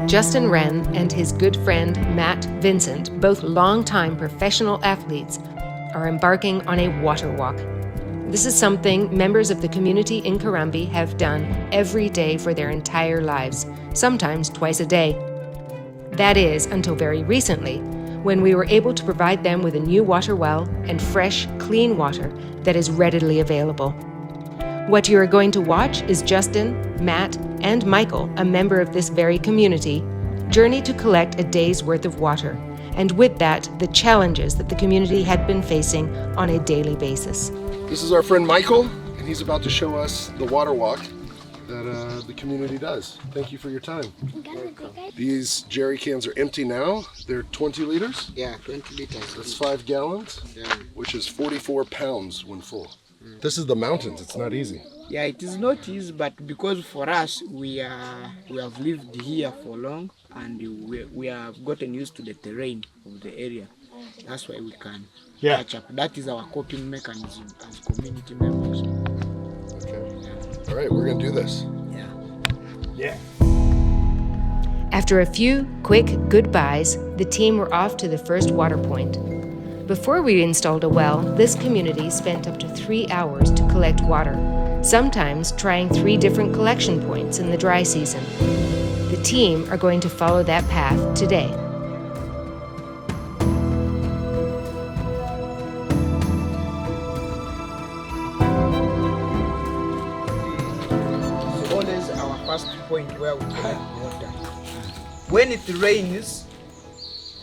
Justin Wren and his good friend Matt Vincent, both longtime professional athletes, are embarking on a water walk. This is something members of the community in Karambi have done every day for their entire lives, sometimes twice a day. That is, until very recently, when we were able to provide them with a new water well and fresh, clean water that is readily available. What you are going to watch is Justin, Matt, and Michael, a member of this very community, journey to collect a day's worth of water, and with that, the challenges that the community had been facing on a daily basis. This is our friend Michael, and he's about to show us the water walk that the community does. Thank you for your time. These jerry cans are empty now. They're 20 liters? Yeah, 20 liters. That's 5 gallons, Yeah. which is 44 pounds when full. This is the mountains. It's not easy. Yeah, it is not easy, but because for us, we have lived here for long, and we have gotten used to the terrain of the area. That's why we can catch up. That is our coping mechanism as community members. All right, we're going to do this. Yeah. After a few quick goodbyes, the team were off to the first water point. Before we installed a well, this community spent up to 3 hours to collect water, sometimes trying 3 different collection points in the dry season. The team are going to follow that path today. It's always our first point where we collect water. When it rains,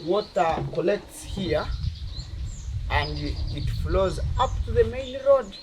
water collects here and it flows up to the main road.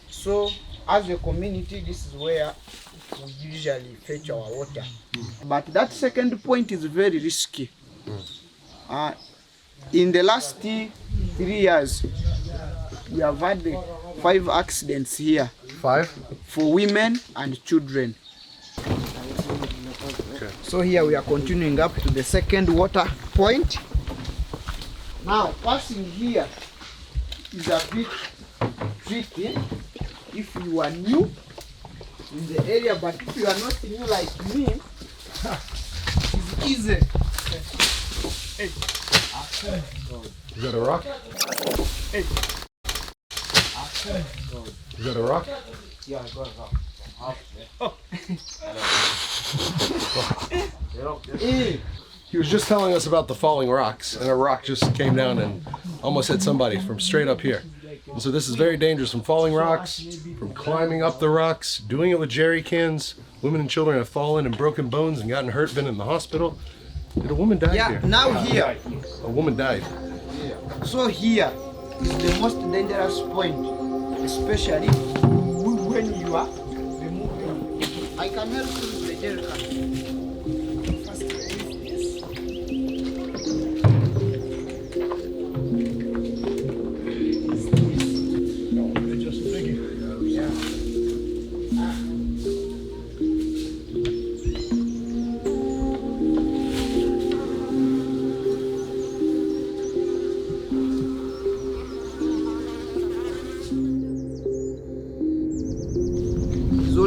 So as a community, this is where we usually fetch our water. But that second point is very risky. In the last 3 years, we have had 5 accidents here. 5? For women and children. Okay. So here we are continuing up to the second water point. Now passing here is a bit tricky if you are new in the area, but if you are not new like me, it's easy. Hey. Is that a rock? Hey. Is that a rock? Yeah, I got rock. He was just telling us about the falling rocks, and a rock just came down and almost hit somebody from straight up here. And so this is very dangerous, from falling rocks, from climbing up the rocks, doing it with jerry cans. Women and children have fallen and broken bones and gotten hurt, been in the hospital. Did a woman die here? Yeah, now here. A woman died. So here is the most dangerous point, especially when you are removing. I can help you with the jerrycan.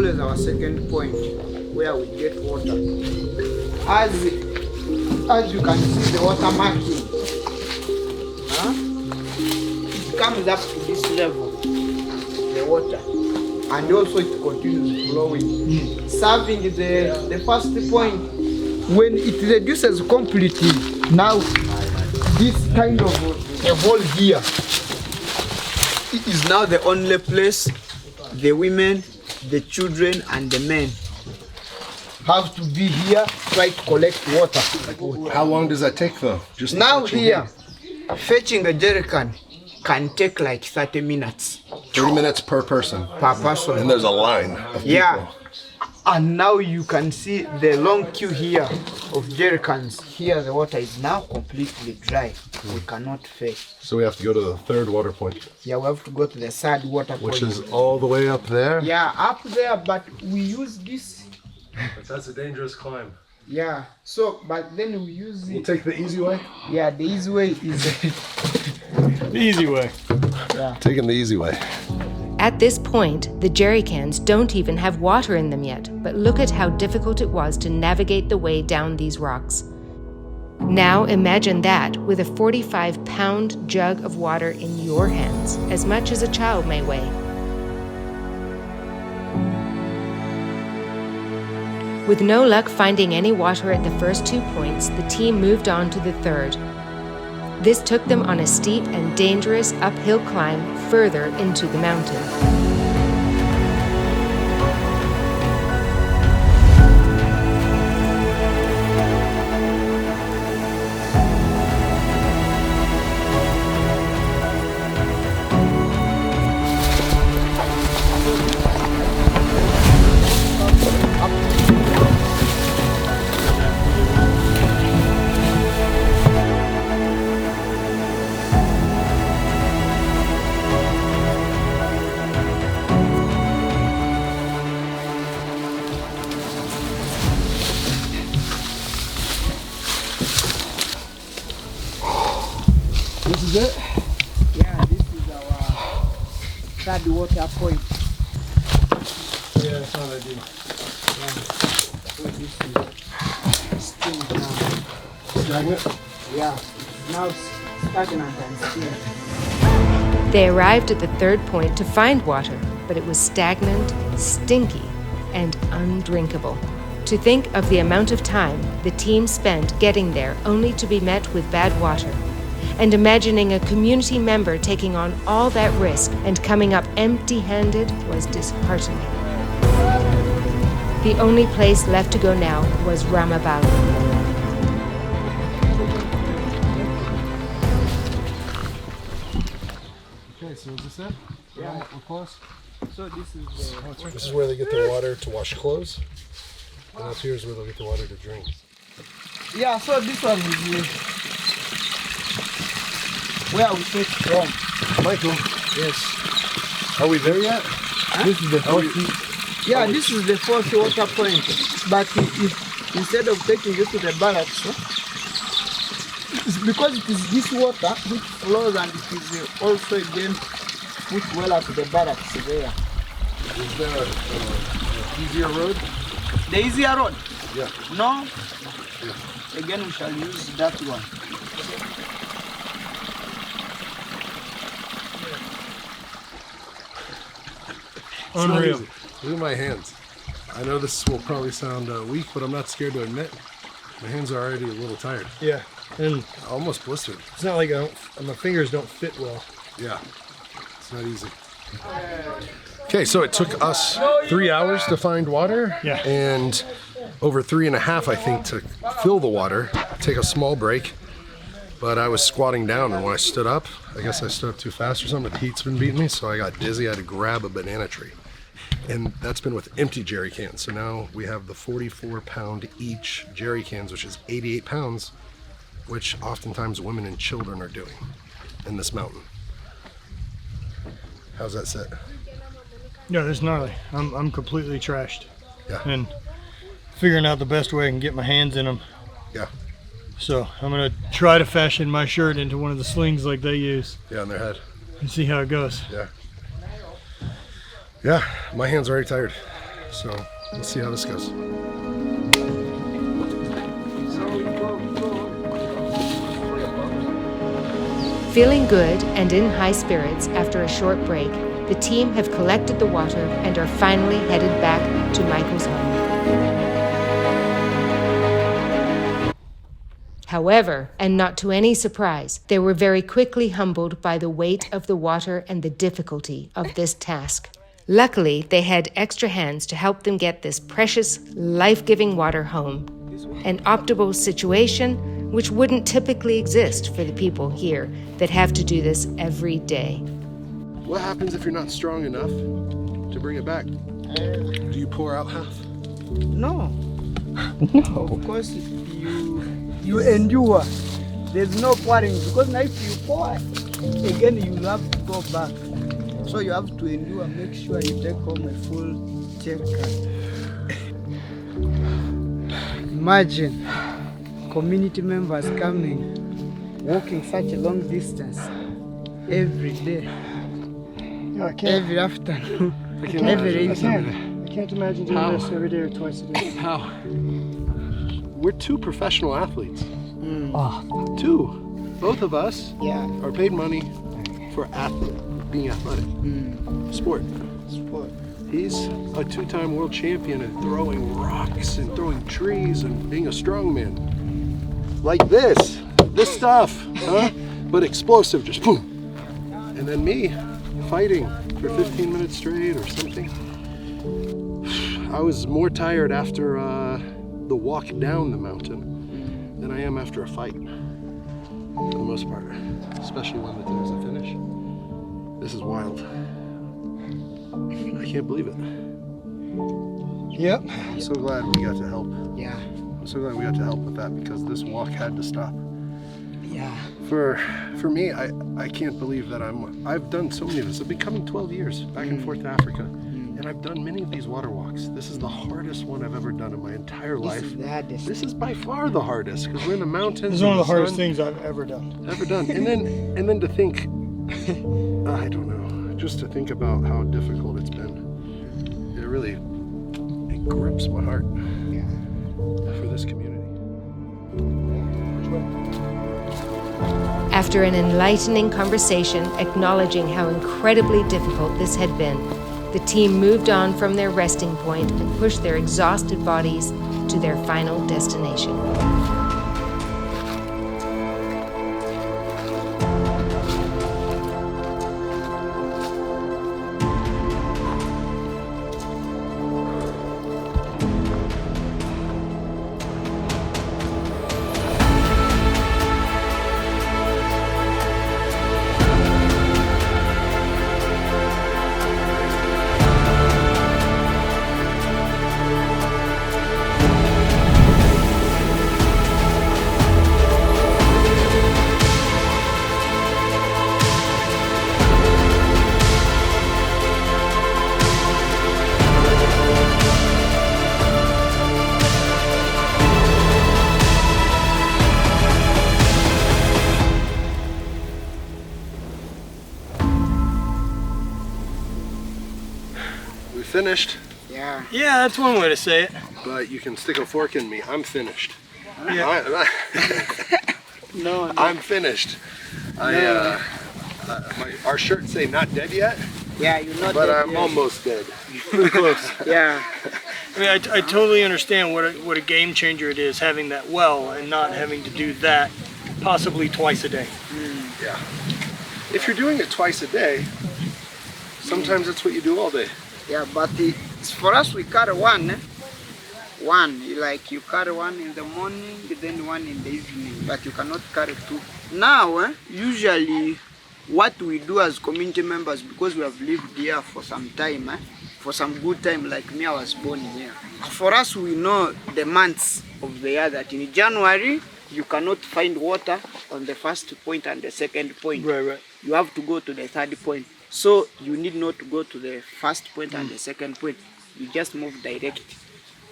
Always our second point where we get water. As you can see the water marking, it comes up to this level, the water, and also it continues flowing, serving the first point. When it reduces completely, now this kind of a hole here, it is now the only place the women, the children and the men have to be here, try to collect water. How long does that take though? Just now here, fetching a jerrycan can take like 30 minutes. 30 minutes per person. Per person. And there's a line of people. Yeah. And now you can see the long queue here of jerrycans. Here the water is now completely dry. We cannot fetch. So we have to go to the third water point. Yeah, we have to go to the third water point. Which is all the way up there? Yeah, up there, but we use this. But that's a dangerous climb. Yeah, so, but then we use it. We'll take the easy way? Yeah, the easy way is... The easy way. Yeah. Taking the easy way. At this point, the jerry cans don't even have water in them yet, but look at how difficult it was to navigate the way down these rocks. Now imagine that with a 45-pound jug of water in your hands, as much as a child may weigh. With no luck finding any water at the first 2 points, the team moved on to the third. This took them on a steep and dangerous uphill climb further into the mountain. This is it? Yeah, this is our third water point. Yeah, that's not ideal. So this is still now. Stagnant? Yeah, it's now stagnant and still. They arrived at the third point to find water, but it was stagnant, stinky, and undrinkable. To think of the amount of time the team spent getting there only to be met with bad water, and imagining a community member taking on all that risk and coming up empty-handed was disheartening. The only place left to go now was Ramabala. Okay, so is this it? Yeah. We're close? So this is the This is where they get their water to wash clothes. And up here is where they'll get the water to drink. yeah. So this one is where we take from. Michael, Yes. are we there yet? This is the fourth. Yeah, this is the fourth water point. But if instead of taking it to the barracks, it's because it is this water which flows and it is also again put well to the barracks there. Is there an easier road? The easier road? Yeah. No. Again, we shall use that one. Unreal. Look at my hands. I know this will probably sound weak, but I'm not scared to admit my hands are already a little tired. Yeah, and Almost blistered. it's not like my fingers don't fit well. Yeah, it's not easy. Okay, so it took us 3 hours to find water. Yeah. And over 3.5, I think, to fill the water, take a small break. But I was squatting down, and when I stood up, I guess I stood up too fast or something. The heat's been beating me, so I got dizzy. I had to grab a banana tree. And that's been with empty jerry cans. So now we have the 44-pound each jerry cans, which is 88 pounds, which oftentimes women and children are doing in this mountain. How's that sit? Yeah, that's gnarly. I'm completely trashed. Yeah. And figuring out the best way I can get my hands in them. Yeah. So I'm gonna try to fashion my shirt into one of the slings like they use Yeah, on their head. and see how it goes. Yeah. Yeah, my hands are already tired. So let's see how this goes. Feeling good and in high spirits after a short break, the team have collected the water and are finally headed back to Michael's home. However, and not to any surprise, they were very quickly humbled by the weight of the water and the difficulty of this task. Luckily, they had extra hands to help them get this precious, life-giving water home, an optimal situation which wouldn't typically exist for the people here that have to do this every day. What happens if you're not strong enough to bring it back? Do you pour out half? No. No. Of course, you endure. There's no pouring because now if you pour, again you have to go back. So you have to endure. Make sure you take home a full jerry can. Imagine community members coming, walking such a long distance every day. I can't. every afternoon. I can't Every imagine I this every day. can't. I can't imagine doing How? this every day or twice a day. How? We're two professional athletes. Oh, Two. Both of us Yeah, are paid money for being athletic. Sport. sport. He's a two-time world champion at throwing rocks and throwing trees and being a strongman. Like this stuff, huh? But explosive, just boom. And then me, fighting for 15 minutes straight or something. I was more tired after the walk down the mountain than I am after a fight, for the most part. Especially when the times I finish. This is wild. I can't believe it. yep. I'm so glad we got to help. Yeah, I'm so glad we got to help with that because this walk had to stop. yeah. For me, I can't believe that I've done so many of this. I've been coming 12 years back and forth to Africa, and I've done many of these water walks. This is the hardest one I've ever done in my entire This life. is the hardest. This is by far the hardest because we're in the mountains. This is one of the in hardest sun. things I've ever done. Ever done. And then to think, I don't know, just to think about how difficult it's been. It grips my heart Yeah. for this community. After an enlightening conversation acknowledging how incredibly difficult this had been, the team moved on from their resting point and pushed their exhausted bodies to their final destination. We finished, Yeah. Yeah, that's one way to say it. but you can stick a fork in me. I'm finished. Yeah. No, I'm finised. Our shirts say not dead yet, yeah, you're not but dead I'm yet. almost dead. Yeah, I mean, I totally understand what a game changer it is having that well and not having to do that possibly twice a day. Yeah. If you're doing it twice a day, sometimes that's what you do all day. yeah, but for us we carry one. One, like you carry one in the morning, then one in the evening, but you cannot carry two. Now, usually what we do as community members, because we have lived here for some time, for some good time, like me, I was born here. For us, we know the months of the year that in January, you cannot find water on the first point and the second point. Right. You have to go to the third point. So you need not to go to the first point and the second point. You just move direct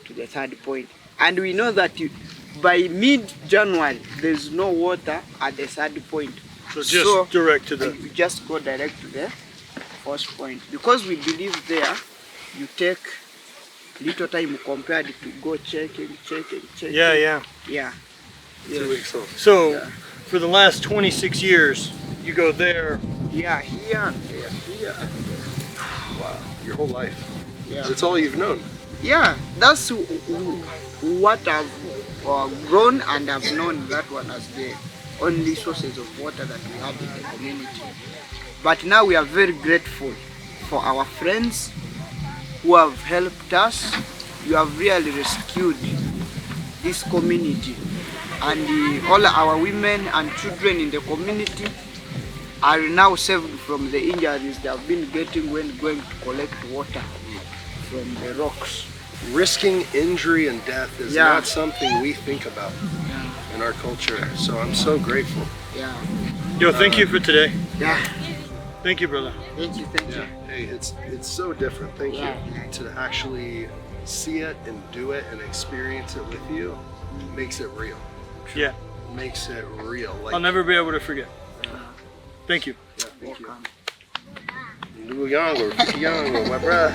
to the third point. And we know that by mid-January, there's no water at the third point. So just direct to the... You just go direct to the first point. Because we believe there, you take little time compared to go checking. Yeah. Yeah. 2 weeks off. So, Yeah. for the last 26 years, you go there. Yeah, here and there, here. Wow. Your whole life. Yeah. That's all you've known. Yeah, that's what I've grown and I've known that one as the only sources of water that we have in the community. But now we are very grateful for our friends who have helped us. You have really rescued this community, and all our women and children in the community are now saved from the injuries they have been getting when going to collect water from the rocks. Risking injury and death is Yeah. not something we think about in our culture. So I'm so grateful. Yeah. Yo, thank you for today. Yeah. Thank you, brother. Thank you. Hey, it's so different. Thank Yeah. you. To actually see it and do it and experience it with you makes it real. Yeah, Makes it real. Like, I'll never be able to forget. Thank you. Yeah, thank you. Welcome. Ndugu too young or too young or my brother.